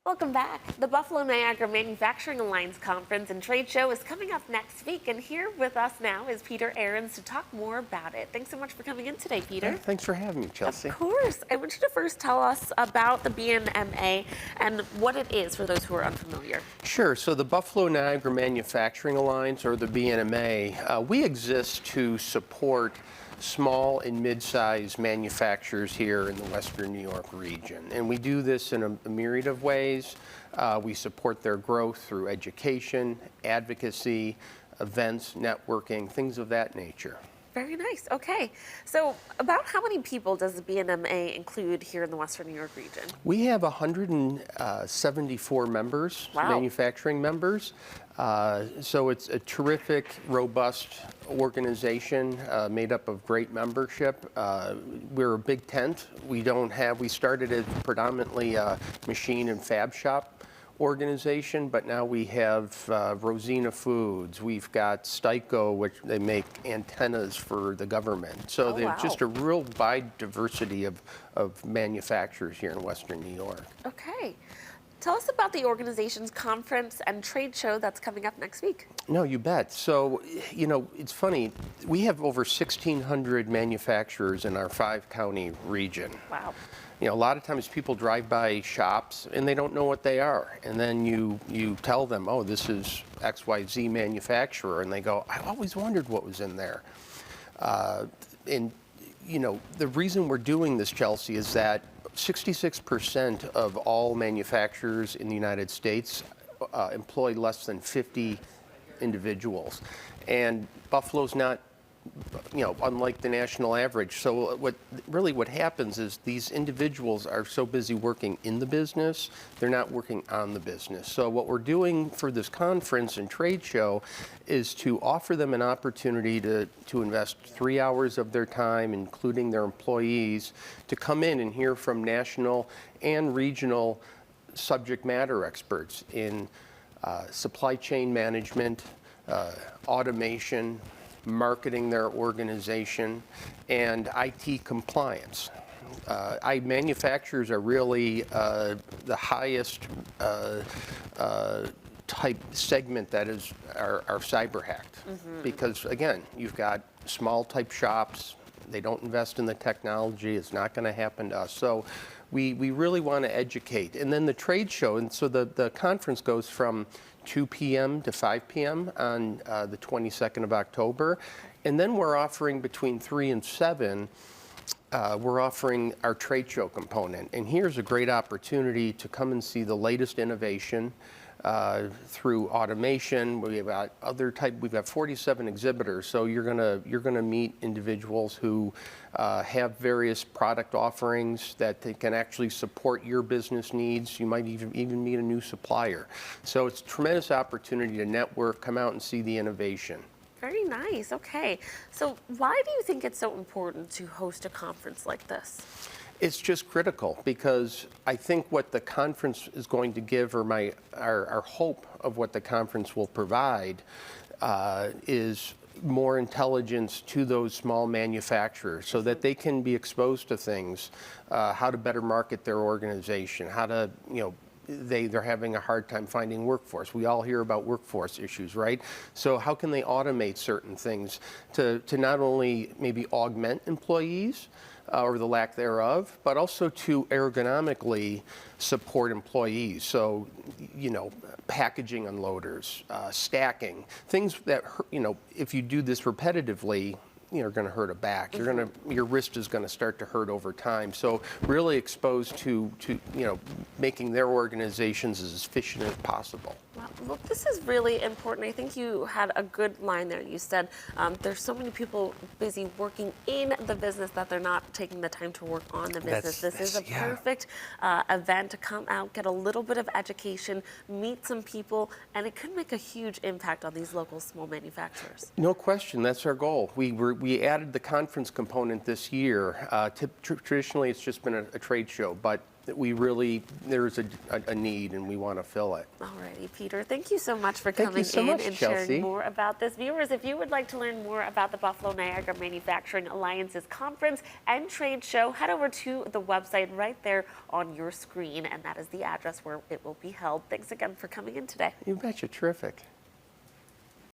Welcome back. The Buffalo Niagara Manufacturing Alliance Conference and Trade Show is coming up next week, and here with us now is Peter Ahrens to talk more about it. Thanks so much for coming in today, Peter. Thanks for having me, Chelsea. Of course. I want you to first tell us about the BNMA and what it is for those who are unfamiliar. Sure. So the Buffalo Niagara Manufacturing Alliance, or the BNMA, we exist to support small and mid-sized manufacturers here in the Western New York region. And we do this in a myriad of ways. We support their growth through education, advocacy, events, networking, things of that nature. Very nice. Okay. So about how many people does the BNMA include here in the Western New York region? We have 174 members, Wow. manufacturing members. So it's a terrific, robust organization made up of great membership. We're a big tent. We started as predominantly a machine and fab shop organization, but now we have Rosina Foods. We've got Styco, which they make antennas for the government. So there's just a real wide diversity of manufacturers here in Western New York. Okay. Tell us about the organization's conference and trade show that's coming up next week. No, you bet. So, it's funny. We have over 1,600 manufacturers in our 5-county region. Wow. A lot of times people drive by shops and they don't know what they are. And then you tell them, oh, this is XYZ manufacturer. And they go, I always wondered what was in there. The reason we're doing this, Chelsea, is that 66% of all manufacturers in the United States employ less than 50 individuals. And Buffalo's not, unlike the national average. So what happens is these individuals are so busy working in the business, they're not working on the business. So what we're doing for this conference and trade show is to offer them an opportunity to invest 3 hours of their time, including their employees, to come in and hear from national and regional subject matter experts in supply chain management, automation, marketing their organization, and IT compliance. Manufacturers are really the highest type segment that is are cyber hacked. Because again, you've got small type shops, they don't invest in the technology, it's not going to happen to us. So we really want to educate. And then the trade show, and so the conference goes from 2 p.m. to 5 p.m. on the 22nd of October. And then we're offering between 3 and 7, we're offering our trade show component. And here's a great opportunity to come and see the latest innovation through automation. We've got we've got 47 exhibitors. So you're gonna meet individuals who have various product offerings that they can actually support your business needs. You might even meet a new supplier. So it's a tremendous opportunity to network, come out and see the innovation. Very nice. Okay. So why do you think it's so important to host a conference like this? It's just critical because I think what the conference is going to give, or our hope of what the conference will provide, is more intelligence to those small manufacturers so that they can be exposed to things, how to better market their organization, how to, they're having a hard time finding workforce. We all hear about workforce issues, right? So how can they automate certain things to not only maybe augment employees, or the lack thereof, but also to ergonomically support employees. So, packaging unloaders, stacking, things that, if you do this repetitively, you're going to hurt a back. Your wrist is going to start to hurt over time. So really exposed to making their organizations as efficient as possible. Well, this is really important. I think you had a good line there. You said there's so many people busy working in the business that they're not taking the time to work on the business. This is a perfect event to come out, get a little bit of education, meet some people, and it could make a huge impact on these local small manufacturers. No question, that's our goal. We added the conference component this year. Traditionally, it's just been a trade show, but that there's a need and we want to fill it. Alrighty, Peter, thank you so much for Thank coming you so in much, and Chelsea. sharing more about this. Viewers, if you would like to learn more about the Buffalo Niagara Manufacturing Alliance's conference and trade show, head over to the website right there on your screen, and that is the address where it will be held. Thanks again for coming in today. You betcha, terrific.